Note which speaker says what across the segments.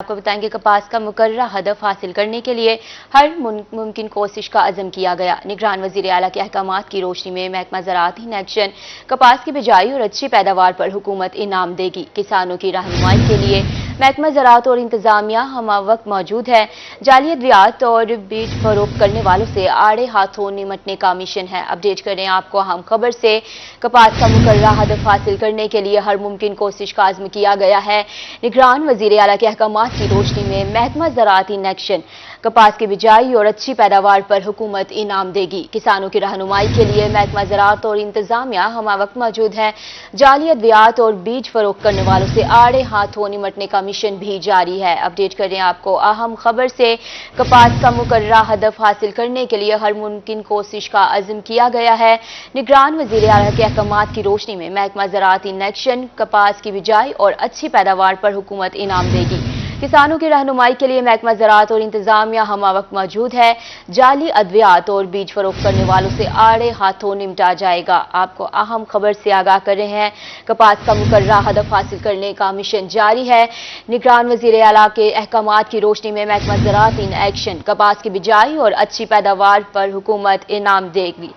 Speaker 1: आपको बताएंगे कपास का मुकर्ररा हदफ हासिल करने के लिए हर मुमकिन कोशिश का अज़म किया गया। निगरान वज़ीर आला के अहकामात की रोशनी में महकमा ज़राअत इन एक्शन कपास की बिजाई और अच्छी पैदावार पर हुकूमत इनाम देगी। किसानों की रहनुमाई के लिए महकमा ज़राअत और इंतजामिया हमवक्त मौजूद है। जाली अद्वियात और बीज फरोख्त करने वालों से आड़े हाथों निमटने का मिशन है। अपडेट करें आपको अहम खबर से। कपास का मुकर्ररा हदफ हासिल करने के लिए हर मुमकिन कोशिश का अज़्म किया गया है। निगरान वज़ीर आला के अहकामात की रोशनी में महकमा ज़राअत इन एक्शन कपास की बिजाई और अच्छी पैदावार पर हुकूमत इनाम देगी। किसानों की रहनुमाई के लिए महकमा ज़राअत और इंतजामिया हमवक्त मौजूद है। जाली अद्वियात और बीज फरोख्त करने वालों से आड़े हाथों निमटने का मिशन भी जारी है। अपडेट करें आपको अहम खबर से। कपास का मुकर्ररा हदफ हासिल करने के लिए हर मुमकिन कोशिश का अज़्म किया गया है। निगरान वज़ीर आला के अहकामात की रोशनी में महकमा ज़राअत इन एक्शन कपास की बिजाई और अच्छी पैदावार पर हुकूमत इनाम देगी। किसानों की रहनुमाई के लिए महकमा ज़राअत और इंतजामिया हमवक्त मौजूद है। जाली अद्वियात और बीज फरोख्त करने वालों से आड़े हाथों निपटा जाएगा। आपको अहम खबर से आगाह कर रहे हैं। कपास का मुकर्ररा हदफ हासिल करने का मिशन जारी है। निगरान वज़ीर आला के अहकामात की रोशनी में महकमा ज़राअत इन एक्शन कपास की बिजाई और अच्छी पैदावार पर हुकूमत इनाम देगी।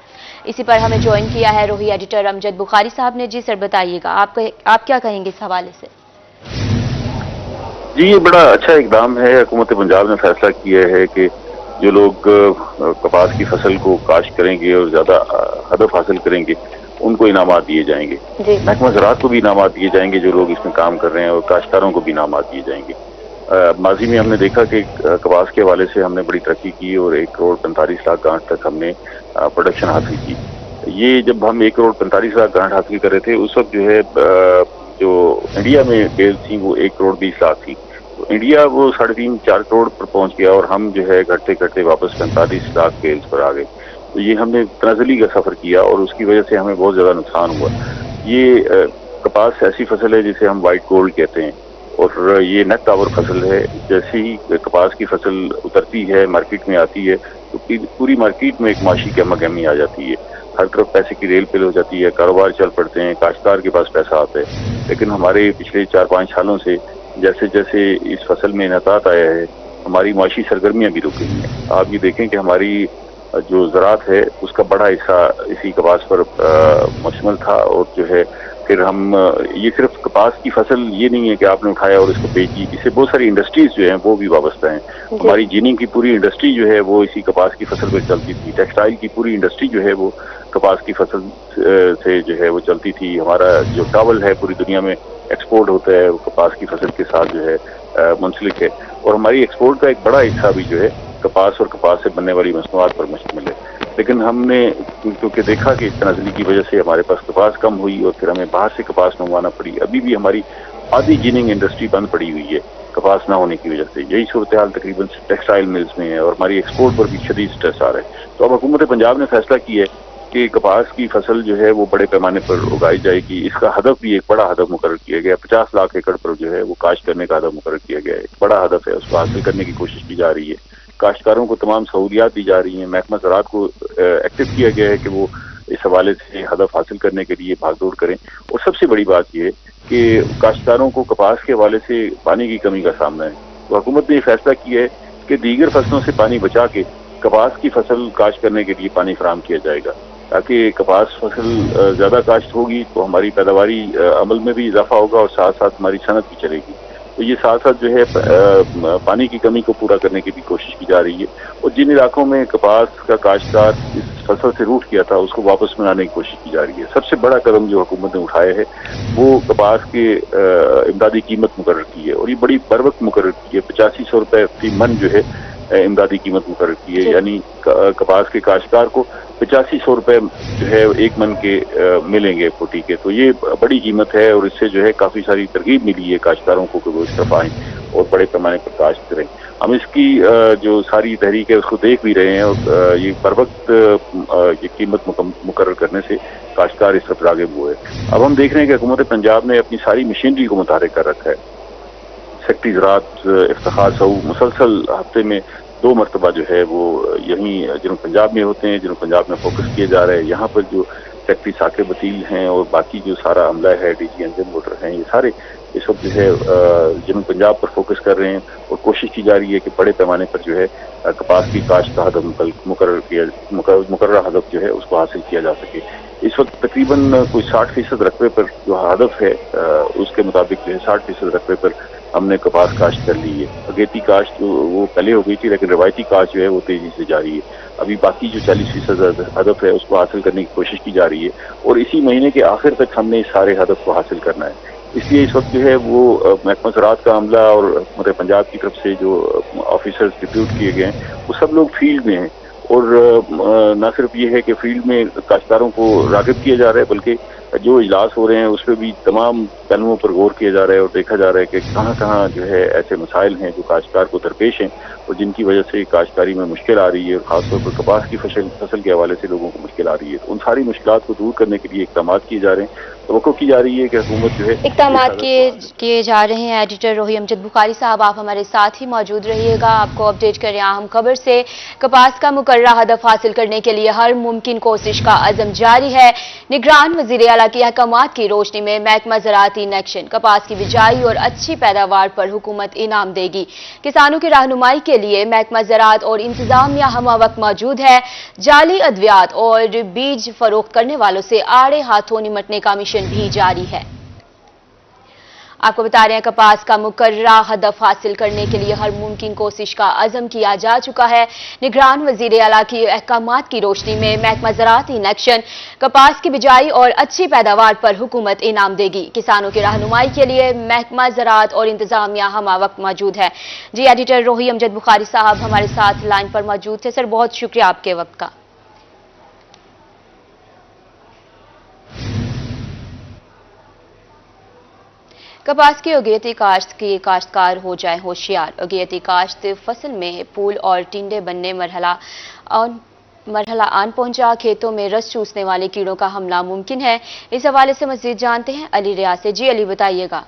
Speaker 1: इसी पर हमें ज्वाइन किया है रोही एडिटर अमजद बुखारी साहब ने। जी सर बताइएगा, आप क्या कहेंगे इस हवाले से?
Speaker 2: जी, ये बड़ा अच्छा इकदाम है। हुकूमत पंजाब ने फैसला किया है कि जो लोग कपास की फसल को काश्त करेंगे और ज़्यादा हदफ हासिल करेंगे उनको इनामात दिए जाएंगे। महकमा ज़राअत को भी इनामात दिए जाएंगे जो लोग इसमें काम कर रहे हैं, और काश्तकारों को भी इनामात दिए जाएंगे। माजी में हमने देखा कि कपास के हवाले से हमने बड़ी तरक्की की और 1,45,00,000 गांठ तक हमने प्रोडक्शन हासिल की। ये जब हम 1,45,00,000 गांठ हासिल कर रहे थे उस वक्त जो है जो इंडिया में बेल थी वो 1,20,00,000 थी। तो इंडिया वो 3.5-4 करोड़ पर पहुंच गया और हम जो है घटते घटते वापस 45,00,000 बेल्स पर आ गए। तो ये हमने तनाज़ुली का सफ़र किया और उसकी वजह से हमें बहुत ज़्यादा नुकसान हुआ। ये कपास ऐसी फसल है जिसे हम वाइट गोल्ड कहते हैं और ये नेट टावर फसल है। जैसे ही कपास की फसल उतरती है, मार्केट में आती है, तो पूरी मार्केट में एक माशी गहमा-गहमी आ जाती है। हर तरफ पैसे की रेल पेल हो जाती है, कारोबार चल पड़ते हैं, काश्तकार के पास पैसा आता है। लेकिन हमारे पिछले 4-5 सालों से जैसे जैसे इस फसल में इनतात आया है, हमारी माशी सरगर्मियां भी रुक गई हैं। आप ये देखें कि हमारी जो ज़राअत है उसका बड़ा हिस्सा इसी कपास पर मुश्तमिल था। और जो है फिर हम ये सिर्फ कपास की फसल ये नहीं है कि आपने उठाया और इसको बेच दी, इससे बहुत सारी इंडस्ट्रीज जो हैं वो भी वाबस्ता हैं। हमारी जिनिंग की पूरी इंडस्ट्री जो है वो इसी कपास की फसल पर चलती थी। टेक्सटाइल की पूरी इंडस्ट्री जो है वो कपास की फसल से जो है वो चलती थी। हमारा जो टावल है पूरी दुनिया में एक्सपोर्ट होता है वो कपास की फसल के साथ जो है मुंसलिक है। और हमारी एक्सपोर्ट का एक बड़ा हिस्सा भी जो है कपास और कपास से बनने वाली मसनूआत पर मुश्तमिल है। लेकिन हमने क्योंकि देखा कि तनाज़ुली की वजह से हमारे पास कपास कम हुई और फिर हमें बाहर से कपास मंगवाना पड़ी। अभी भी हमारी आधी जिनिंग इंडस्ट्री बंद पड़ी हुई है कपास ना होने की वजह से। यही सूरत हाल तकरीबन टेक्सटाइल मिल्स में है और हमारी एक्सपोर्ट पर भी शदीद स्ट्रेस आ रहा है। तो अब हुकूमत पंजाब ने फैसला किया है कि कपास की फसल जो है वो बड़े पैमाने पर उगाई जाएगी। इसका हदफ भी एक बड़ा हदफ मुकर्रर किया गया। 50 लाख एकड़ पर जो है वो काश्त करने का हदफ मुकर्रर किया गया है। एक बड़ा हदफ है, उसको हासिल करने की कोशिश की जा रही है। काश्तकारों को तमाम सहूलियात दी जा रही हैं। महकमा ज़राअत को एक्टिव किया गया है कि वो इस हवाले से हदफ हासिल करने के लिए भागदौड़ करें। और सबसे बड़ी बात यह है कि काश्तकारों को कपास के हवाले से पानी की कमी का सामना है। तो हुकूमत ने फैसला किया है कि दीगर फसलों से पानी बचा के कपास की फसल काश्त करने के लिए पानी फराहम किया जाएगा, ताकि कपास फसल ज़्यादा काश्त होगी तो हमारी पैदावारी अमल में भी इजाफा होगा और साथ साथ हमारी सनत भी चलेगी। तो ये साथ साथ जो है पानी की कमी को पूरा करने की भी कोशिश की जा रही है। और जिन इलाकों में कपास का काश्तकार इस फसल से रूठ किया था उसको वापस बनाने की कोशिश की जा रही है। सबसे बड़ा कदम जो हुकूमत ने उठाया है वो कपास के इमदादी कीमत मुकर्रर की है और ये बड़ी बर वक्त मुकर्रर की है। 8500 रुपये फी मन जो है इमदादी कीमत मुकर्रर की है, यानी कपास के काश्तकार को 8500 रुपये जो है एक मन के मिलेंगे फुटी के। तो ये बड़ी कीमत है और इससे जो है काफ़ी सारी तरगीब मिली है काश्तकारों को कि वो इस तरफ आएँ और बड़े पैमाने पर काश्त करें। हम इसकी जो सारी तहरीक है उसको देख भी रहे हैं और ये बर वक्त ये कीमत मुकर्रर करने से काश्तकार इस तरफ राग़िब हुए। अब हम देख रहे हैं कि हुकूमत पंजाब ने अपनी सारी मशीनरी को मुतहरिक कर रखा है। सेक्रेटरी ज़राअत इफ्तिखार साहू मुसलसल हफ्ते में 2 मरतबा जो है वो यहीं जिन्हों पंजाब में होते हैं, जिन्हों पंजाब में फोकस किए जा रहे हैं। यहाँ पर जो सेक्रेटरी साकिब वतील हैं और बाकी जो सारा अमला है, डीजी अंजन मोटर हैं, ये सारे इस वक्त जो है जनूब पंजाब पर फोकस कर रहे हैं और कोशिश की जा रही है कि बड़े पैमाने पर जो है कपास की काश्त का हदफ मुकर्रर हदफ जो है उसको हासिल किया जा सके। इस वक्त तकरीबन कोई 60% रकबे पर जो हदफ है उसके मुताबिक जो है 60% रकबे पर हमने कपास काश्त कर ली है। अगेती काश्त वो पहले हो गई थी, लेकिन रवायती काश्त जो है वो तेजी से जारी है। अभी बाकी जो 40% हदफ है उसको हासिल करने की कोशिश की जा रही है और इसी महीने के आखिर तक हमने इस सारे हदफ को हासिल करना है। इसलिए इस वक्त जो है वो महकमा ज़राअत का अमला और हुकूमत पंजाब की तरफ से जो ऑफिसर्स डिप्यूट किए गए हैं वो सब लोग फील्ड में हैं और न सिर्फ ये है कि फील्ड में काश्तकारों को राग़िब किया जा रहा है, बल्कि जो इजलास हो रहे हैं उसमें भी तमाम पहलुओं पर गौर किया जा रहा है और देखा जा रहा है कि कहाँ कहाँ जो है ऐसे मसाइल हैं जो काश्तकार को दरपेश हैं और जिनकी वजह से काश्तकारी में मुश्किल आ रही है और ख़ासतौर पर कपास की फसल के हवाले से लोगों को मुश्किल आ रही है। तो उन सारी मुश्किलात को दूर करने के लिए इक़दाम किए जा रहे हैं। तवक्को की जा रही है कि हुकूमत जो है
Speaker 1: इक़दाम किए जा रहे हैं। एडिटर रोही अमजद बुखारी साहब, आप हमारे साथ ही मौजूद रहिएगा। आपको अपडेट करें अहम खबर से। कपास का मुकर्रर हदफ हासिल करने के लिए हर मुमकिन कोशिश का अज़म जारी है। निगरान वज़ीर आला की अहकामात की रोशनी में महकमा ज़राअत इन एक्शन, कपास की बिजाई और अच्छी पैदावार पर हुकूमत इनाम देगी। किसानों की रहनुमाई के लिए महकमा ज़राअत और इंतजामिया हमा वक्त मौजूद है। जाली अद्वियात और बीज फरोख्त करने वालों से आड़े हाथों निमटने का मिशन भी जारी है। आपको बता रहे हैं कपास का मुकर्ररा हदफ हासिल करने के लिए हर मुमकिन कोशिश का अज़म किया जा चुका है। निगरान वज़ीर आला की अहकामात की रोशनी में महकमा ज़राअत इन एक्शन, कपास की बिजाई और अच्छी पैदावार पर हुकूमत इनाम देगी। किसानों की रहनुमाई के लिए महकमा ज़राअत और इंतजामिया हमा वक्त मौजूद है। जी एडिटर रोही अमजद बुखारी साहब हमारे साथ लाइन पर मौजूद थे। सर, बहुत शुक्रिया आपके वक्त का। कपास की अगेती काश्त की काश्तकार हो जाए होशियार। अगेती काश्त फसल में फूल और टिंडे बनने मरहला आन पहुंचा। खेतों में रस चूसने वाले कीड़ों का हमला मुमकिन है। इस हवाले से मजीद जानते हैं अली रियाज से। जी अली, बताइएगा।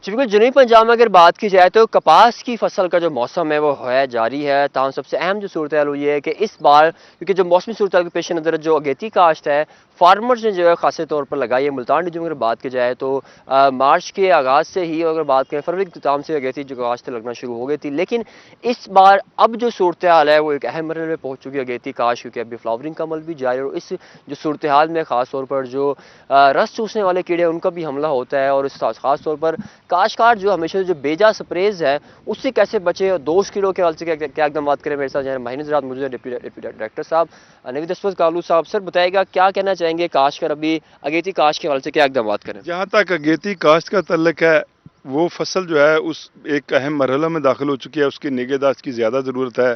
Speaker 3: बिल्कुल, जनूबी पंजाब में अगर बात की जाए तो कपास की फसल का जो मौसम है वो है जारी है। ताहम सबसे अहम जो सूरत हाल हुई है कि इस बार क्योंकि जो मौसमी सूरत हाल के पेश नज़र जो अगेती काश्त है फार्मर्स ने जो है खासे तौर पर लगाई है। मुल्तान डिवीजन में अगर बात की जाए तो मार्च के आगाज़ से ही, अगर बात करें फरवरी के इख्तिताम से अगेती जो काश्त लगना शुरू हो गई थी, लेकिन इस बार अब जो सूरत हाल है वो एक अहम मरहले में पहुँच चुकी है अगेती काश्त, क्योंकि अभी फ्लावरिंग का अमल भी जारी है और इस जो सूरत हाल में ख़ास तौर पर जो रस चूसने वाले कीड़े उनका भी हमला होता है और इस ख़ास तौर पर काश्तकार जो हमेशा जो बेजा स्प्रेज है उससे कैसे बचे और 2 किलो के हवाले से क्या एकदम बात करें। मेरे साथ माहिर ज़राअत मौजूद है, डिप्टी डायरेक्टर साहब नवीद अस्वद कालू साहब। सर, बताएगा क्या कहना चाहेंगे काश्तकार अभी अगेती काश्त के हवाले से क्या एकदम बात करें।
Speaker 4: जहाँ तक अगेती काश्त का तल्लुक है वो फसल जो है उस एक अहम मरहला में दाखिल हो चुकी है। उसकी निगहदाश्त की ज़्यादा ज़रूरत है।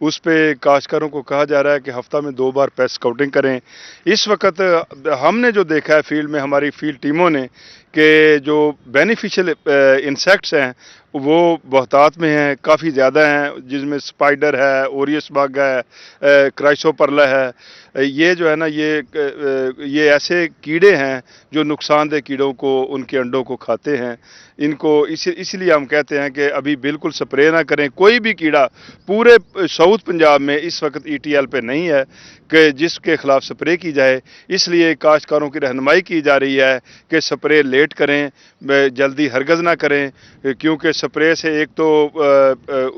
Speaker 4: उस पे काश्तकारों को कहा जा रहा है कि हफ्ता में 2 बार पेस्ट स्काउटिंग करें। इस वक्त हमने जो देखा है फील्ड में, हमारी फील्ड टीमों ने, कि जो बेनिफिशियल इंसेक्ट्स हैं वो बहुतात में हैं, काफ़ी ज़्यादा हैं, जिसमें स्पाइडर है, ओरियस बग है, क्राइसोपर्ला है। ये जो है ना ये ऐसे कीड़े हैं जो नुकसानदेह कीड़ों को, उनके अंडों को खाते हैं। इनको इसलिए हम कहते हैं कि अभी बिल्कुल स्प्रे ना करें। कोई भी कीड़ा पूरे साउथ पंजाब में इस वक्त ETL पे नहीं है कि जिसके खिलाफ स्प्रे की जाए। इसलिए काश्तकारों की रहनुमाई की जा रही है कि स्प्रे लेट करें, जल्दी हरगज़ ना करें, क्योंकि स्प्रे से एक तो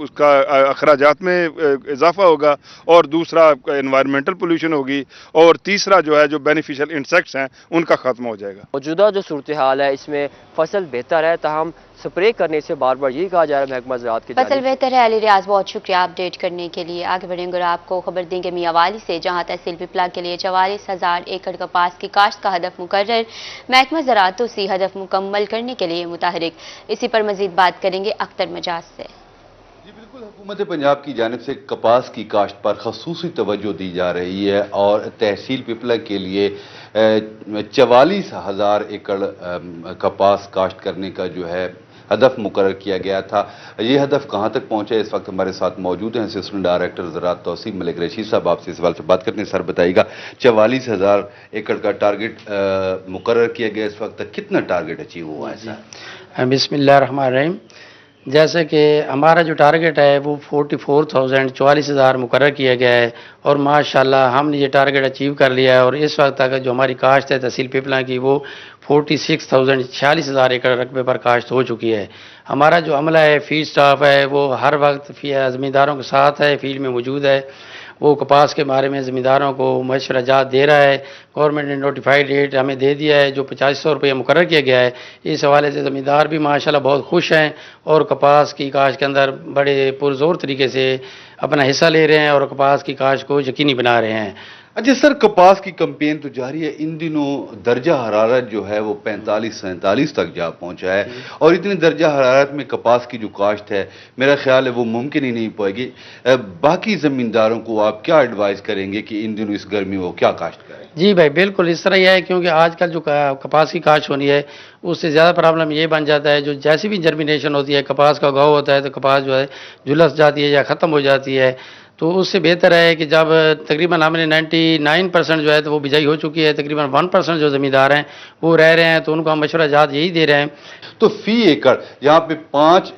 Speaker 4: उसका अखराजात में इजाफा होगा और दूसरा एनवायरमेंटल पोल्यूशन होगी और तीसरा जो है जो बेनिफिशियल इंसेक्ट्स हैं उनका खात्मा हो जाएगा।
Speaker 3: मौजूदा जो सूरत हाल है इसमें फसल बेहतर है, ताहम स्प्रे करने से बार बार यही कहा जा रहा है महकमा ज़राअत की
Speaker 1: फसल बेहतर है। अली रियाज, बहुत शुक्रिया अपडेट करने के लिए। आगे बढ़ेंगे और आपको खबर देंगे मियावाली से, जहां तहसील पिपला के लिए 44,000 एकड़ कपास की काश्त का हदफ मुकर्रर। महकमा ज़राअत उसी हदफ मुकम्मल करने के लिए मुतहरिक। इसी पर मजीद बात करेंगे अख्तर मजाज से।
Speaker 5: जी बिल्कुल, हुकूमत पंजाब की जानिब से कपास की काश्त पर खसूसी तवज्जो दी जा रही है और तहसील पिपला के लिए 44,000 एकड़ कपास काश्त करने का जो है हदफ मुकर्रर किया गया था। ये हदफ कहाँ तक पहुँचे, इस वक्त हमारे साथ मौजूद हैं असिस्टेंट डायरेक्टर ज़राअत तौसीफ मलिक रशीद साहब। आपसे इस सवाल से बात करते हैं। सर, बताइएगा 44,000 एकड़ का टारगेट मुकर्रर किया गया, इस वक्त तक कितना टारगेट अचीव हुआ है सर?
Speaker 6: बिस्मिल्लाहिर्रहमानिर्रहीम। جیسے کہ ہمارا جو ٹارگٹ ہے وہ 44,000 مقرر کیا گیا ہے، اور ماشاءاللہ ہم نے یہ ٹارگٹ اچیو کر لیا ہے، اور اس وقت تک جو ہماری کاشت ہے تحصیل پیپلاں کی وہ 46,000 ایکڑ رقبے پر کاشت ہو چکی ہے۔ ہمارا جو عملہ ہے، فیلڈ سٹاف ہے، وہ ہر وقت زمینداروں کے ساتھ ہے، فیلڈ میں موجود ہے۔ وہ کپاس کے بارے میں زمینداروں کو مشورہ جات دے رہا ہے۔ گورنمنٹ نے نوٹیفائڈ ریٹ ہمیں دے دیا ہے جو 8500 روپیہ مقرر کیا گیا ہے۔ اس حوالے سے زمیندار بھی ماشاءاللہ بہت خوش ہیں، اور کپاس کی کاشت کے اندر بڑے پرزور طریقے سے اپنا حصہ لے رہے ہیں، اور کپاس کی کاشت کو یقینی بنا رہے ہیں۔
Speaker 5: اچھا سر، کپاس کی کمپین تو جاری ہے، ان دنوں درجہ حرارت جو ہے وہ 45-47 تک جا پہنچا ہے، اور اتنی درجہ حرارت میں کپاس کی جو کاشت ہے میرا خیال ہے وہ ممکن ہی نہیں پائے گی۔ باقی زمینداروں کو آپ کیا ایڈوائز کریں گے کہ ان دنوں اس گرمی میں وہ کیا کاشت کریں؟
Speaker 6: جی بھائی بالکل اس طرح ہی ہے، کیونکہ آج کل جو کپاس کی کاشت ہونی ہے اس سے زیادہ پرابلم یہ بن جاتا ہے، جو جیسی بھی جرمینیشن ہوتی ہے، کپاس کا اگاؤ ہوتا ہے تو کپاس جو ہے جھلس جاتی ہے یا ختم ہو جاتی ہے، تو اس سے بہتر ہے کہ جب تقریباً ہم نے 99% جو ہے تو وہ بجائی ہو چکی ہے، تقریباً 1% جو زمیندار ہیں وہ رہ رہے ہیں، تو ان کو ہم مشورہ جات یہی دے رہے ہیں۔
Speaker 5: تو فی ایکڑ یہاں پہ 5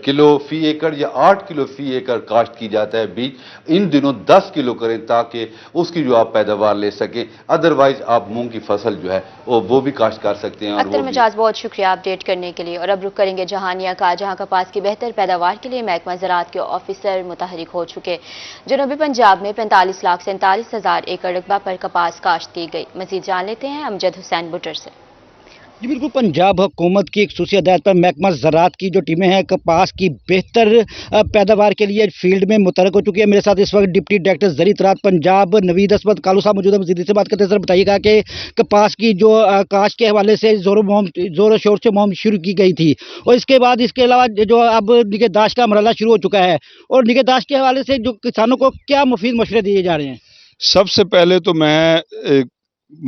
Speaker 5: کلو فی ایکڑ یا 8 کلو فی ایکڑ کاشت کی جاتا ہے بیج، ان دنوں 10 کلو کریں تاکہ اس کی جو آپ پیداوار لے سکیں، ادروائز آپ مونگ کی فصل جو ہے وہ بھی کاشت کر سکتے ہیں۔
Speaker 1: اختر مجاز بہت شکریہ اپڈیٹ کرنے کے لیے، اور اب رخ کریں گے جہانیہ کا، جہاں کپاس کی بہتر پیداوار کے لیے محکمہ زراعت کے آفیسر متحرک ہو چکے۔ جنوبی پنجاب میں 45,47,000 ایکڑ رقبہ پر کپاس کاشت کی گئی۔ مزید جان لیتے ہیں امجد حسین بٹر سے۔
Speaker 7: جی بالکل، پنجاب حکومت کی ایک خصوصی ہدایت پر محکمہ زراعت کی جو ٹیمیں ہیں کپاس کی بہتر پیداوار کے لیے فیلڈ میں متحرک ہو چکی ہے۔ میرے ساتھ اس وقت ڈپٹی ڈائریکٹر زرعی زراعت پنجاب نوید اسمت کالو صاحب موجود ہے، مزید سے بات کرتے ہیں۔ سر بتائیے گا کہ کپاس کی جو کاشت کے حوالے سے زور و شور سے مہم شروع کی گئی تھی، اور اس کے بعد اس کے علاوہ جو اب نگہداشت کا مرحلہ شروع ہو چکا ہے، اور نگہداشت کے حوالے سے جو کسانوں کو کیا مفید مشورے دیے جا رہے ہیں؟
Speaker 4: سب سے پہلے تو میں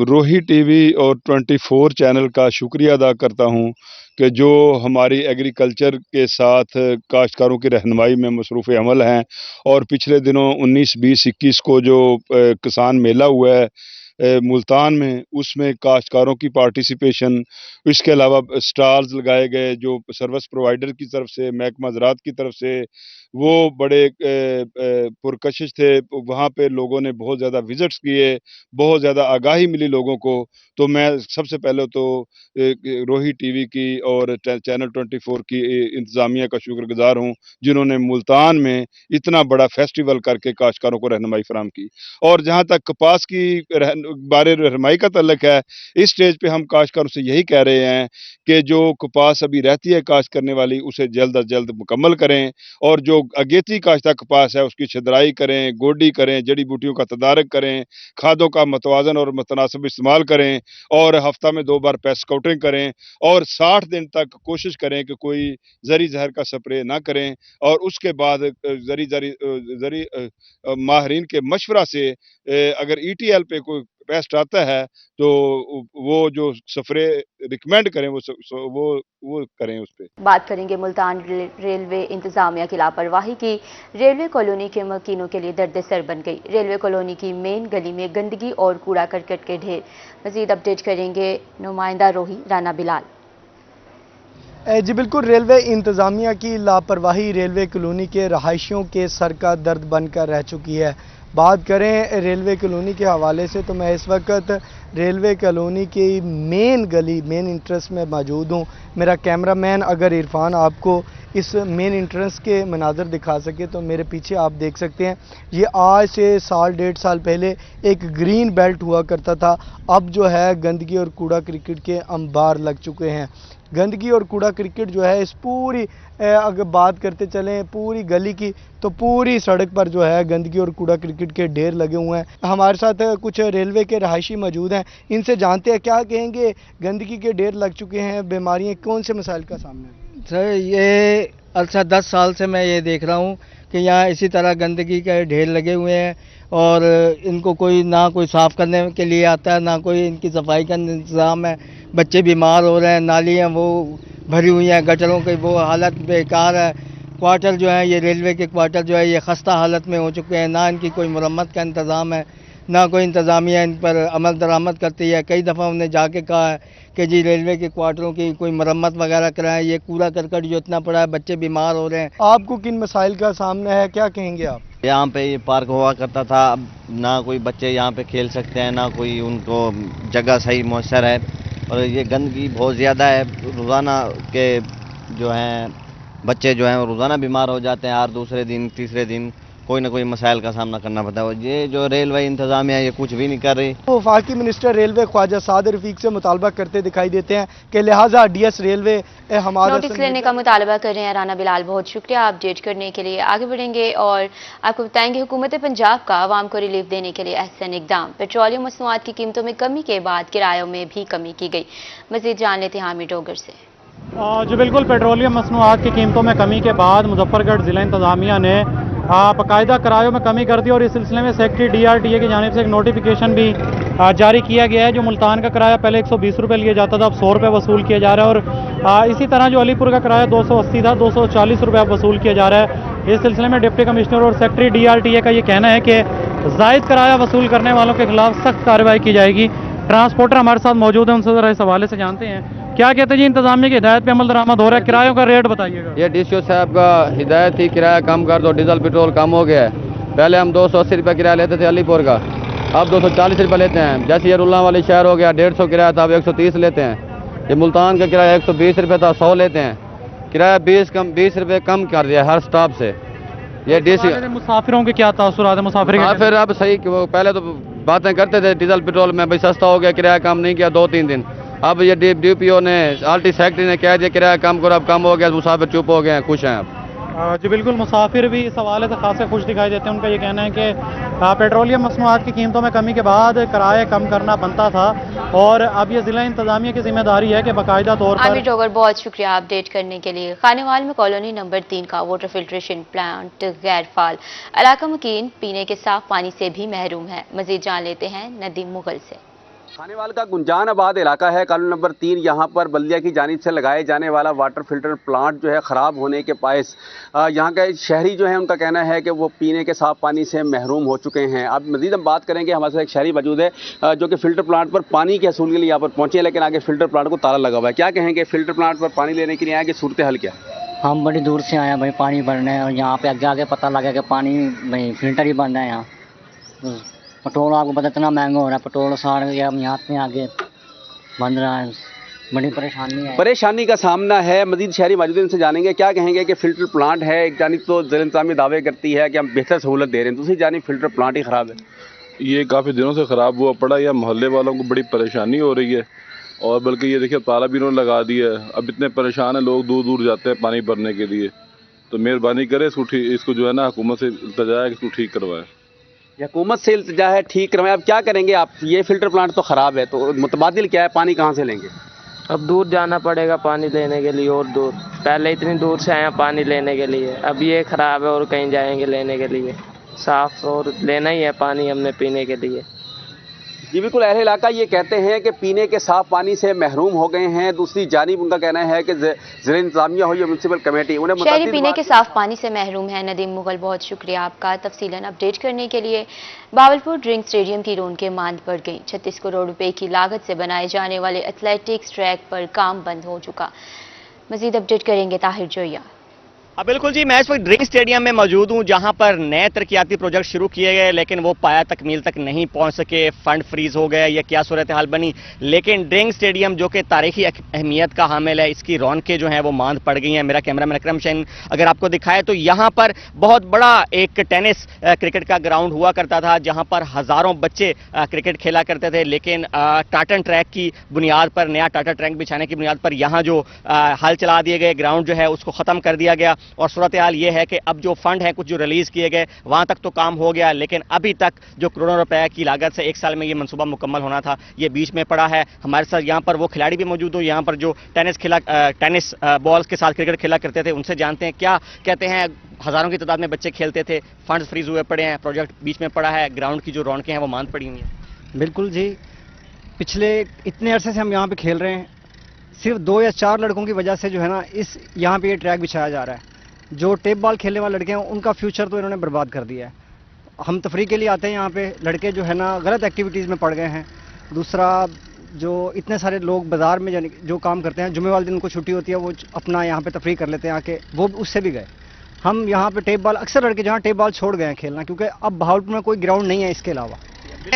Speaker 4: روہی ٹی وی اور 24 چینل کا شکریہ ادا کرتا ہوں کہ جو ہماری ایگریکلچر کے ساتھ کاشتکاروں کی رہنمائی میں مصروف عمل ہیں، اور پچھلے دنوں 19، 20، 21 کو جو کسان میلہ ہوا ہے ملتان میں، اس میں کاشتکاروں کی پارٹیسپیشن، اس کے علاوہ سٹالز لگائے گئے جو سروس پرووائڈر کی طرف سے، محکمہ زراعت کی طرف سے، وہ بڑے پرکشش تھے۔ وہاں پہ لوگوں نے بہت زیادہ وزٹس کیے، بہت زیادہ آگاہی ملی لوگوں کو۔ تو میں سب سے پہلے تو روہی ٹی وی کی اور چینل 24 کی انتظامیہ کا شکر گزار ہوں، جنہوں نے ملتان میں اتنا بڑا فیسٹیول کر کے کاشتکاروں کو رہنمائی فراہم کی۔ اور جہاں تک کپاس کی بارے رہنمائی کا تعلق ہے، اس سٹیج پہ ہم کاشتکاروں سے یہی کہہ رہے ہیں کہ جو کپاس ابھی رہتی ہے کاشت کرنے والی، اسے جلد از جلد مکمل کریں، اور جو اگیتی کاشتہ کپاس ہے اس کی چھدرائی کریں، گوڈی کریں، جڑی بوٹیوں کا تدارک کریں، کھادوں کا متوازن اور متناسب استعمال کریں، اور ہفتہ میں 2 بار پیسٹ کاؤٹنگ کریں، اور 60 دن تک کوشش کریں کہ کوئی زرعی زہر کا سپرے نہ کریں، اور اس کے بعد زرعی ماہرین کے مشورہ سے اگر ای ٹی ایل پہ کوئی پیسٹ آتا ہے تو وہ جو سپرے ریکمینڈ کریں وہ کریں اس پہ۔
Speaker 1: بات کریں گے ملتان ریلوے انتظامیہ کی لاپرواہی کی۔ ریلوے کالونی کے مکینوں کے لیے درد سر بن گئی۔ ریلوے کالونی کی مین گلی میں گندگی اور کوڑا کرکٹ کے ڈھیر۔ مزید اپڈیٹ کریں گے نمائندہ روہی رانا بلال۔
Speaker 8: جی بالکل، ریلوے انتظامیہ کی لاپرواہی ریلوے کالونی کے رہائشیوں کے سر کا درد بن کر رہ چکی ہے۔ بات کریں ریلوے کالونی کے حوالے سے تو میں اس وقت ریلوے کالونی کی مین گلی، مین انٹرنس میں موجود ہوں۔ میرا کیمرہ مین اگر عرفان آپ کو اس مین انٹرنس کے مناظر دکھا سکے تو میرے پیچھے آپ دیکھ سکتے ہیں، یہ آج سے 1.5 پہلے ایک گرین بیلٹ ہوا کرتا تھا، اب جو ہے گندگی اور کوڑا کرکٹ کے انبار لگ چکے ہیں۔ گندگی اور کوڑا کرکٹ جو ہے اس پوری اگر بات کرتے چلیں پوری گلی کی تو پوری سڑک پر جو ہے گندگی اور کوڑا کرکٹ کے ڈھیر لگے ہوئے ہیں۔ ہمارے ساتھ کچھ ریلوے کے رہائشی موجود ہیں، ان سے جانتے ہیں کیا کہیں گے۔ گندگی کے ڈھیر لگ چکے ہیں، بیماریاں کون سے مسائل کا سامنا ہے؟
Speaker 9: سر یہ عرصہ 10 سال سے میں یہ دیکھ رہا ہوں کہ یہاں اسی طرح گندگی کے ڈھیر لگے ہوئے ہیں، اور ان کو نہ کوئی صاف کرنے کے لیے آتا ہے، نہ کوئی ان کی صفائی کا انتظام ہے۔ بچے بیمار ہو رہے ہیں، نالیاں وہ بھری ہوئی ہیں، گٹروں کی وہ حالت بیکار ہے۔ کوارٹر جو ہے یہ ریلوے کے کوارٹر جو ہے یہ خستہ حالت میں ہو چکے ہیں، نہ ان کی کوئی مرمت کا انتظام ہے، ना कोई इंतज़ामिया इन पर अमल दरामद करती है। कई दफ़ा उन्हें जाके कहा है कि जी रेलवे के क्वार्टरों की कोई मरम्मत वगैरह कराएं, ये कूड़ा करकट जो इतना पड़ा है, बच्चे बीमार हो रहे हैं।
Speaker 8: आपको किन मसाइल का सामना है, क्या कहेंगे आप?
Speaker 10: यहाँ पे ये पार्क हुआ करता था, अब ना कोई बच्चे यहाँ पे खेल सकते हैं, ना कोई उनको जगह सही मौसर है, और ये गंदगी बहुत ज़्यादा है। रोज़ाना के जो हैं बच्चे जो हैं वो रोज़ाना बीमार हो जाते हैं, हर दूसरे दिन तीसरे दिन कोई ना कोई मसाइल का सामना करना पड़ता है। ये जो रेलवे इंतज़ामिया है ये कुछ भी नहीं कर रही।
Speaker 8: वफाकी मिनिस्टर रेलवे ख्वाजा साद रफीक से मुतालबा करते दिखाई देते हैं कि लिहाजा डीएस रेलवे हमारा
Speaker 1: नोटिस लेने का मुतालबा कर रहे हैं। राना बिलाल, बहुत शुक्रिया अपडेट करने के लिए। आगे बढ़ेंगे और आपको बताएंगे हुकूमत पंजाब का आवाम को रिलीफ देने के लिए अहसन इकदाम। पेट्रोलियम मसनूआत की कीमतों में कमी के बाद किरायों में भी कमी की गई। मजीद जान लेते हैं हामिद डोगर से।
Speaker 11: जी बिल्कुल, पेट्रोलियम मसनूआत की कीमतों में कमी के बाद मुजफ्फरगढ़ ज़िला इंतज़ामिया ने बाकायदा किरायों में कमी कर दी और इस सिलसिले में सेक्रेटरी DRTA की जानिब से एक नोटिफिकेशन भी जारी किया गया है। जो मुल्तान का किराया पहले 120 रुपये लिया जाता था, अब 100 रुपये वसूल किया जा रहा है, और इसी तरह जो अलीपुर का किराया 280 था, 240 रुपये अब वसूल किया जा रहा है। इस सिलसिले में डिप्टी कमिश्नर और सेक्रेटरी DRTA का ये कहना है कि जायद किराया वसूल करने वालों के खिलाफ सख्त कार्रवाई की जाएगी। ट्रांसपोर्टर हमारे साथ मौजूद हैं, उनसे ज़रा इस हवाले से जानते हैं क्या कहते हैं। जी, इंतजामिया की हिदायत पे अमल दरामद हो रहा है, किरायों का रेट बताइएगा।
Speaker 12: ये DCO साहब का हिदायत थी, किराया कम कर दो, डीजल पेट्रोल कम हो गया है। पहले हम 280 रुपये किराया लेते थे अलीपुर का, अब 240 रुपये लेते हैं। जैसे ये रुल्ला वाली शहर हो गया, 150 किराया था, अब 130 लेते हैं। ये मुल्तान का किराया 120 रुपये था, 100 लेते हैं। किराया 20 रुपये कम कर दिया हर स्टॉप से। ये DC
Speaker 11: मुसाफिरों के क्या तासुरात है?
Speaker 12: मुसाफिर अब सही, वो पहले तो बातें करते थे डीजल पेट्रोल में, भाई सस्ता हो गया, किराया कम नहीं किया 2-3 दिन। अब ये DPO ने, RT सेक्रेटरी ने कह दिया किराया कम करो, अब कम हो गया, मुसाफिर चुप हो गए हैं, खुश हैं अब।
Speaker 11: जी बिल्कुल, मुसाफिर भी इस हवाले से खासे खुश दिखाई देते हैं। उनका ये कहना है कि पेट्रोलियम मसनूआत की कीमतों में कमी के बाद किराया कम करना बनता था और अब ये ज़िला इंतज़ामिया की जिम्मेदारी है कि बाकायदा तौर पर।
Speaker 1: आमिर डोगर, बहुत शुक्रिया अपडेट करने के लिए। खानेवाल में कॉलोनी नंबर 3 का वाटर फिल्ट्रेशन प्लांट गैर फाल, इलाका मुकीन पीने के साफ पानी से भी महरूम है। मजीद जान लेते हैं नदीम मुगल से।
Speaker 13: खानेवाल का गुंजान आबाद इलाका है, कॉलोनी नंबर 3। यहाँ पर बल्दिया की जानिब से लगाए जाने वाला वाटर फिल्टर प्लांट जो है ख़राब होने के बायस यहाँ के शहरी जो है उनका कहना है कि वो पीने के साफ पानी से महरूम हो चुके हैं। अब मज़ीद हम बात करेंगे, हमारे साथ एक शहरी मौजूद है जो कि फ़िल्टर प्लांट पर पानी के हसूल के लिए यहाँ पर पहुँचे हैं, लेकिन आगे फ़िल्टर प्लांट को ताला लगा हुआ है। क्या कहेंगे, फ़िल्टर प्लांट पर पानी लेने के लिए आए कि सूरत हाल क्या है?
Speaker 14: हम बड़ी दूर से आए हैं भाई पानी भरने, और यहाँ पे आगे पता लगा कि पानी भाई फिल्टर ही बन रहा है यहाँ। पेट्रोल आपको पता इतना महंगा हो रहा है, पेट्रोल साढ़ गया, हम यहाँ पे आगे बन रहा है, बड़ी परेशानी का सामना है। मजीद शहरी मौजूद इनसे जानेंगे क्या कहेंगे कि फ़िल्टर प्लांट है, एक जानिब तो ज़िला इंतज़ामिया दावे करती है कि हम बेहतर सहूलत दे रहे हैं, दूसरी जानिब फ़िल्टर प्लांट ही ख़राब है।
Speaker 15: ये काफ़ी दिनों से ख़राब हुआ पड़ा, या मोहल्ले वालों को बड़ी परेशानी हो रही है, और बल्कि ये देखिए ताला भी इन्होंने लगा दिया है। अब इतने परेशान हैं लोग, दूर दूर जाते हैं पानी भरने के लिए। तो मेहरबानी करें इसको जो है ना हुकूमत से इल्तिजा है कि इसको ठीक करवाएं।
Speaker 13: हुकूमत से इल्तिजा है ठीक करवाएं। अब क्या करेंगे आप, ये फ़िल्टर प्लांट तो ख़राब है, तो मुतबादिल क्या है, पानी कहाँ से लेंगे?
Speaker 16: अब दूर जाना पड़ेगा पानी लेने के लिए, और दूर, पहले इतनी दूर से आए हैं पानी लेने के लिए, अब ये ख़राब है और कहीं जाएंगे लेने के लिए। साफ़ और लेना ही है पानी हमने पीने के लिए।
Speaker 13: जी बिल्कुल, अहले इलाका ये कहते हैं कि पीने के साफ पानी से महरूम हो गए हैं। दूसरी जानिब उनका कहना है कि ज़िला इंतज़ामिया हो या म्यूनसिपल कमेटी, उन्हें
Speaker 1: शहरी पीने के साफ पानी से महरूम है। नदीम मुगल, बहुत शुक्रिया आपका तफसीलन अपडेट करने के लिए। बावलपुर ड्रिंक स्टेडियम की रौनकें मांद पड़ गई। 36 करोड़ रुपए की लागत से बनाए जाने वाले एथलेटिक्स ट्रैक पर काम बंद हो चुका। मजीद अपडेट करेंगे ताहिर जोया।
Speaker 17: बिल्कुल जी, मैं इस वक्त ड्रिंक स्टेडियम में मौजूद हूं, जहां पर नए तरक्याती प्रोजेक्ट शुरू किए गए, लेकिन वो पाया तकमील तक नहीं पहुंच सके, फंड फ्रीज हो गए, या क्या सूरत हाल बनी। लेकिन ड्रिंक स्टेडियम जो कि तारीखी अहमियत का हामिल है, इसकी रौनकें जो हैं वो मांद पड़ गई हैं। मेरा कैमरामैन अकरम शहीन अगर आपको दिखाए तो यहाँ पर बहुत बड़ा एक टेनिस क्रिकेट का ग्राउंड हुआ करता था, जहाँ पर हज़ारों बच्चे क्रिकेट खेला करते थे। लेकिन टाटन ट्रैक की बुनियाद पर, नया टाटा ट्रैक बिछाने की बुनियाद पर यहाँ जो हल चला दिए गए, ग्राउंड जो है उसको ख़त्म कर दिया गया। और सूरत हाल ये है कि अब जो फंड है कुछ जो रिलीज किए गए वहां तक तो काम हो गया, लेकिन अभी तक जो करोड़ों रुपए की लागत से 1 साल में ये मंसूबा मुकम्मल होना था, ये बीच में पड़ा है। हमारे साथ यहाँ पर वो खिलाड़ी भी मौजूद हो, यहाँ पर जो टेनिस बॉल्स के साथ क्रिकेट खेला करते थे, उनसे जानते हैं क्या कहते हैं। हजारों की तादाद में बच्चे खेलते थे, फंड फ्रीज हुए पड़े हैं, प्रोजेक्ट बीच में पड़ा है, ग्राउंड की जो रौनकें हैं वो मांद पड़ी हुई हैं।
Speaker 18: बिल्कुल जी, पिछले इतने अरसे से हम यहाँ पे खेल रहे हैं, सिर्फ 2 या 4 लड़कों की वजह से जो है ना इस यहाँ पे ये ट्रैक बिछाया जा रहा है। जो टेप बॉल खेलने वाले लड़के हैं उनका फ्यूचर तो इन्होंने बर्बाद कर दिया है। ہم تفریح کے لیے آتے ہیں یہاں پہ، لڑکے جو ہے نا غلط ایکٹیویٹیز میں پڑ گئے ہیں. دوسرا جو اتنے سارے لوگ بازار میں جو کام کرتے ہیں، جمعے والے دن ان کو چھٹی ہوتی ہے، وہ اپنا یہاں پہ تفریح کر لیتے ہیں آ کے، وہ اس سے بھی گئے. ہم یہاں پہ ٹیپ بال، اکثر لڑکے جہاں ٹیپ بال چھوڑ گئے ہیں کھیلنا، کیونکہ اب بہاولپور میں کوئی گراؤنڈ نہیں ہے اس کے علاوہ.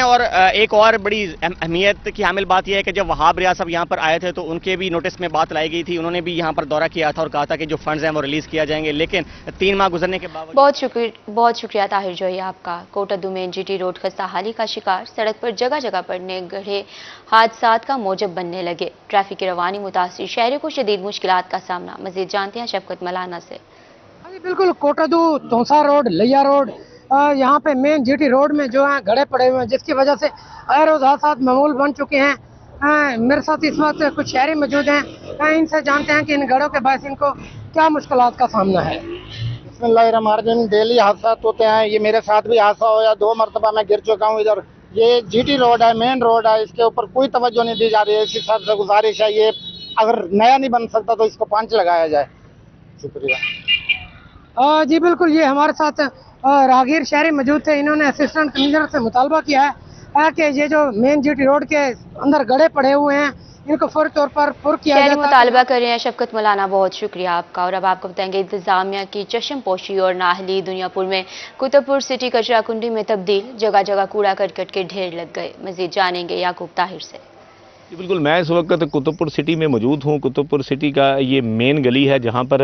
Speaker 17: اور ایک اور بڑی اہمیت کی حامل بات یہ ہے کہ جب وہاب ریاض صاحب یہاں پر آئے تھے تو ان کے بھی نوٹس میں بات لائی گئی تھی. انہوں نے بھی یہاں پر دورہ کیا تھا اور کہا تھا کہ جو فنڈز ہیں وہ ریلیز کیا جائیں گے، لیکن 3 ماہ گزرنے کے باوجود.
Speaker 1: بہت شکریہ طاہر جوئی آپ کا. کوٹدو میں GT روڈ خستہ حالی کا شکار، سڑک پر جگہ جگہ پڑنے گڑھے حادثات کا موجب بننے لگے. ٹریفک کی روانی متاثر شہریوں کو شدید مشکلات کا سامنا. مزید جانتے ہیں شفقت ملانہ سے.
Speaker 19: بالکل کوٹدو، تونسا روڈ، لیا روڈ، یہاں پہ مین GT روڈ میں جو ہیں گڑھے پڑے ہوئے ہیں، جس کی وجہ سے ہر روز حادثات معمول بن چکے ہیں. میرے ساتھ اس وقت کچھ شہری موجود ہیں، ان سے جانتے ہیں کہ ان گڑھوں کے باعث ان کو کیا مشکلات کا سامنا ہے.
Speaker 20: بسم اللہ الرحمن الرحیم. ڈیلی حادثات ہوتے ہیں، یہ میرے ساتھ بھی حادثہ ہوا، 2 مرتبہ میں گر چکا ہوں ادھر. یہ GT روڈ ہے، مین روڈ ہے، اس کے اوپر کوئی توجہ نہیں دی جا رہی ہے. اسی سب سے گزارش ہے، یہ اگر نیا نہیں بن سکتا تو اس کو 5 لگایا جائے. شکریہ.
Speaker 19: جی بالکل، یہ ہمارے ساتھ راہگیر شہری موجود تھے. انہوں نے اسسٹنٹ کمشنر سے مطالبہ کیا ہے کہ یہ جو مین GT روڈ کے اندر گڑھے پڑے ہوئے ہیں ان کو فوری طور پر پر کیا جائے.
Speaker 1: مطالبہ کر رہے ہیں شفقت ملانہ، بہت شکریہ آپ کا. اور اب آپ کو بتائیں گے انتظامیہ کی چشم پوشی اور نااہلی دنیا پور میں کتب پور سٹی کچرا کنڈی میں تبدیل، جگہ جگہ کوڑا کرکٹ کے ڈھیر لگ گئے. مزید جانیں گے یعقوب طاہر سے.
Speaker 21: بالکل، میں اس وقت کتب پور سٹی میں موجود ہوں. کتب پور سٹی کا یہ مین گلی ہے جہاں پر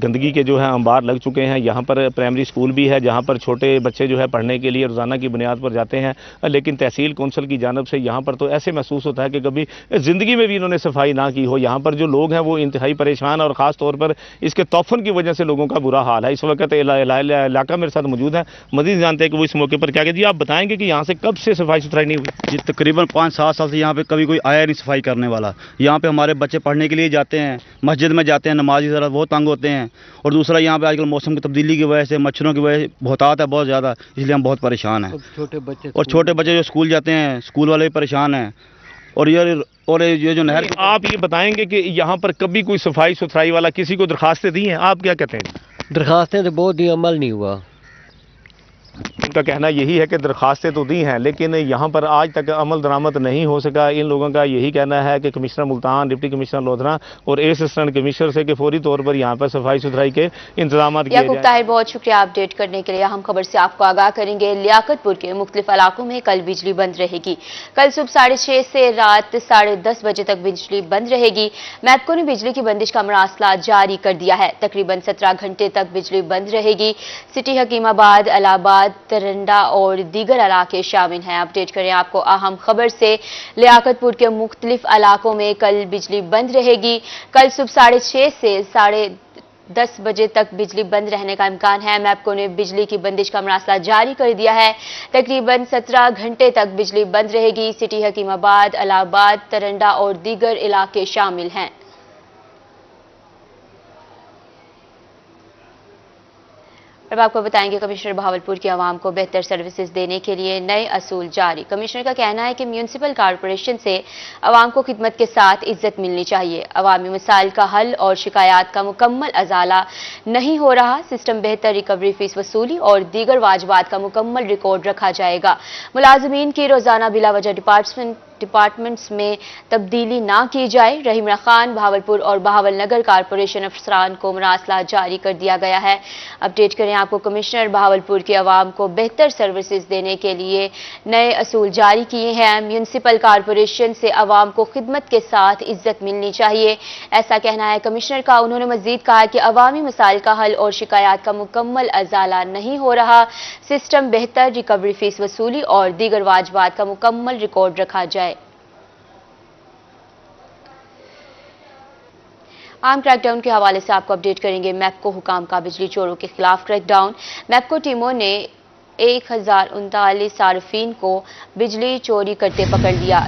Speaker 21: گندگی کے جو ہے انبار لگ چکے ہیں. یہاں پر پرائمری اسکول بھی ہے جہاں پر چھوٹے بچے جو ہے پڑھنے کے لیے روزانہ کی بنیاد پر جاتے ہیں، لیکن تحصیل کونسل کی جانب سے یہاں پر تو ایسے محسوس ہوتا ہے کہ کبھی زندگی میں بھی انہوں نے صفائی نہ کی ہو. یہاں پر جو لوگ ہیں وہ انتہائی پریشان، اور خاص طور پر اس کے توفن کی وجہ سے لوگوں کا برا حال ہے. اس وقت علاقہ میرے ساتھ موجود ہے، مزید جانتے ہیں کہ وہ اس موقع پر کیا کہتے ہیں. آپ بتائیں گے کہ یہاں سے کب سے صفائی ستھرائی نہیں ہوئی؟
Speaker 22: جی تقریباً 5-7 سال سے یہاں پہ کبھی کوئی آیا نہیں صفائی کرنے والا. یہاں پہ ہمارے بچے پڑھنے کے لیے جاتے ہیں، مسجد میں جاتے ہیں، نمازی ذرا بہت تنگ ہوتے ہیں. اور دوسرا یہاں پہ آج کل موسم کی تبدیلی کی وجہ سے مچھروں کی وجہ سے بہتات ہے بہت زیادہ، اس لیے ہم بہت پریشان ہیں. اور چھوٹے بچے جو اسکول جاتے ہیں، اسکول والے بھی پریشان ہیں. اور یہ جو نہر،
Speaker 21: آپ یہ بتائیں گے کہ یہاں پر کبھی کوئی صفائی ستھرائی والا کسی کو درخواستیں دی ہیں؟ آپ کیا کہتے ہیں؟
Speaker 3: درخواستیں تو بہت دی، عمل نہیں ہوا.
Speaker 21: ان کا کہنا یہی ہے کہ درخواستیں تو دی ہیں لیکن یہاں پر آج تک عمل درآمد نہیں ہو سکا. ان لوگوں کا یہی کہنا ہے کہ commissioner Multan, deputy commissioner Lodhra اور اسسٹنٹ کمشنر سے کہ فوری طور پر یہاں پر صفائی ستھرائی کے انتظامات کیے جائیں.
Speaker 1: یعقوب طاہر بہت شکریہ اپڈیٹ کرنے کے لیے. اہم خبر سے آپ کو آگاہ کریں گے. لیاقت پور کے مختلف علاقوں میں کل بجلی بند رہے گی. کل صبح 6:30 سے رات 10:30 بجے تک بجلی بند رہے گی. میپکو نے بجلی کی بندش کا مراسلہ جاری کر دیا ہے. تقریباً 17 گھنٹے تک بجلی بند رہے گی. سٹی حکیم آباد، الہ آباد، ترنڈا اور دیگر علاقے شامل ہیں. اپڈیٹ کریں آپ کو اہم خبر سے. لیاقت پور کے مختلف علاقوں میں کل بجلی بند رہے گی. کل صبح 6:30 سے 10:30 بجے تک بجلی بند رہنے کا امکان ہے. میپکو نے بجلی کی بندش کا مراسلہ جاری کر دیا ہے. تقریباً 17 گھنٹے تک بجلی بند رہے گی. سٹی حکیم آباد، الہ آباد، ترنڈا اور دیگر علاقے شامل ہیں. اب آپ کو بتائیں گے کمشنر بہاولپور کی عوام کو بہتر سروسز دینے کے لیے نئے اصول جاری. کمشنر کا کہنا ہے کہ میونسپل کارپوریشن سے عوام کو خدمت کے ساتھ عزت ملنی چاہیے. عوامی مسائل کا حل اور شکایات کا مکمل ازالہ نہیں ہو رہا. سسٹم بہتر ریکوری فیس وصولی اور دیگر واجبات کا مکمل ریکارڈ رکھا جائے گا. ملازمین کی روزانہ بلا وجہ ڈپارٹمنٹس میں تبدیلی نہ کی جائے. رحیم خان بہاولپور اور بہاول نگر کارپوریشن افسران کو مراسلہ جاری کر دیا گیا ہے. اپڈیٹ کریں آپ کو کمشنر بہاولپور کی عوام کو بہتر سروسز دینے کے لیے نئے اصول جاری کیے ہیں. میونسپل کارپوریشن سے عوام کو خدمت کے ساتھ عزت ملنی چاہیے، ایسا کہنا ہے کمشنر کا. انہوں نے مزید کہا کہ عوامی مسائل کا حل اور شکایات کا مکمل ازالہ نہیں ہو رہا. سسٹم بہتر ریکوری فیس وصولی اور دیگر واجبات کا مکمل ریکارڈ رکھا جائے. عام کریک ڈاؤن کے حوالے سے آپ کو اپڈیٹ کریں گے. میپکو حکام کا بجلی چوروں کے خلاف کریک ڈاؤن. میپکو ٹیموں نے 1039 صارفین کو بجلی چوری کرتے پکڑ لیا.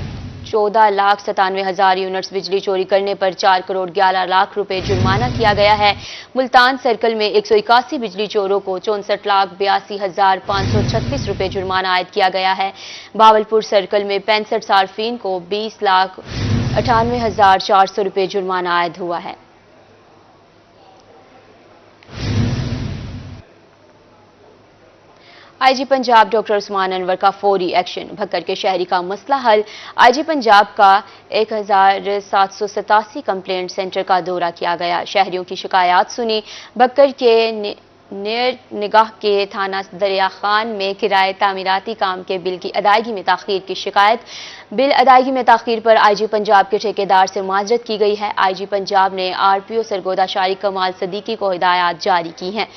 Speaker 1: 14,97,000 یونٹس بجلی چوری کرنے پر 4 کروڑ 11 لاکھ روپے جرمانہ کیا گیا ہے. ملتان سرکل میں 181 بجلی چوروں کو 64,82,536 روپے جرمانہ عائد کیا گیا ہے. بہاولپور سرکل میں 65 صارفین کو 20,98,400 روپے جرمانہ عائد ہوا ہے. आईजी पंजाब डॉक्टर उस्मान अनवर का फौरी एक्शन, भक्कर के शहरी का मसला हल। आईजी पंजाब का 1787 कंप्लेंट सेंटर का दौरा किया गया, शहरियों की शिकायत सुनी। भक्कर के नेर निगाह के थाना दरिया खान में किराए तामीराती काम के बिल की अदायगी में ताखीर की शिकायत। बिल अदायगी में ताखीर पर आईजी पंजाब के ठेकेदार से माजरत की गई है। आईजी पंजाब ने आरपीओ सरगोदा शारिक कमाल सदीकी को हिदायत जारी की हैं।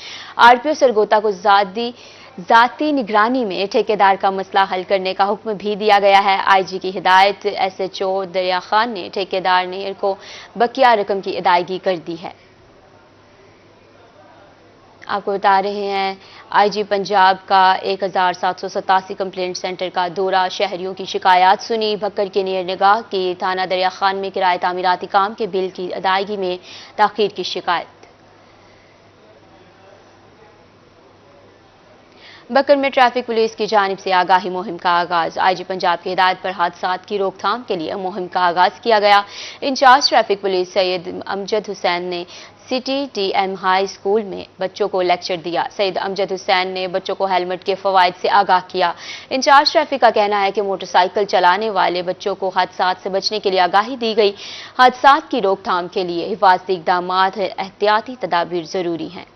Speaker 1: आरपीओ सरगोदा को ज़ाती निगरानी में ठेकेदार का मसला हल करने का हुक्म भी दिया गया है। आईजी की हिदायत एसएचओ दरिया खान ने ठेकेदार नेर को बकिया रकम की अदायगी कर दी है। आपको बता रहे हैं आईजी पंजाब का 1787 कंप्लेंट सेंटर का दौरा, शहरियों की शिकायत सुनी। भक्कर के नेर निगाह की थाना दरिया खान में किराए तामीराती काम के बिल की अदायगी में ताखीर की शिकायत। बकर में ट्रैफिक पुलिस की जानिब से आगाही मुहिम का आगाज। आईजी पंजाब की हिदायत पर हादसात की रोकथाम के लिए मुहिम का आगाज किया गया। In charge traffic police Syed Amjad Hussain ने सिटी डीएम हाई स्कूल में बच्चों को लेक्चर दिया। सैयद अमजद हुसैन ने बच्चों को हेलमेट के फवायद से आगाह किया। इंचार्ज ट्रैफिक का कहना है कि मोटरसाइकिल चलाने वाले बच्चों को हादसात से बचने के लिए आगाही दी गई। हादसात की रोकथाम के लिए हिफाजती इक़दामात, एहतियाती तदाबीर जरूरी हैं।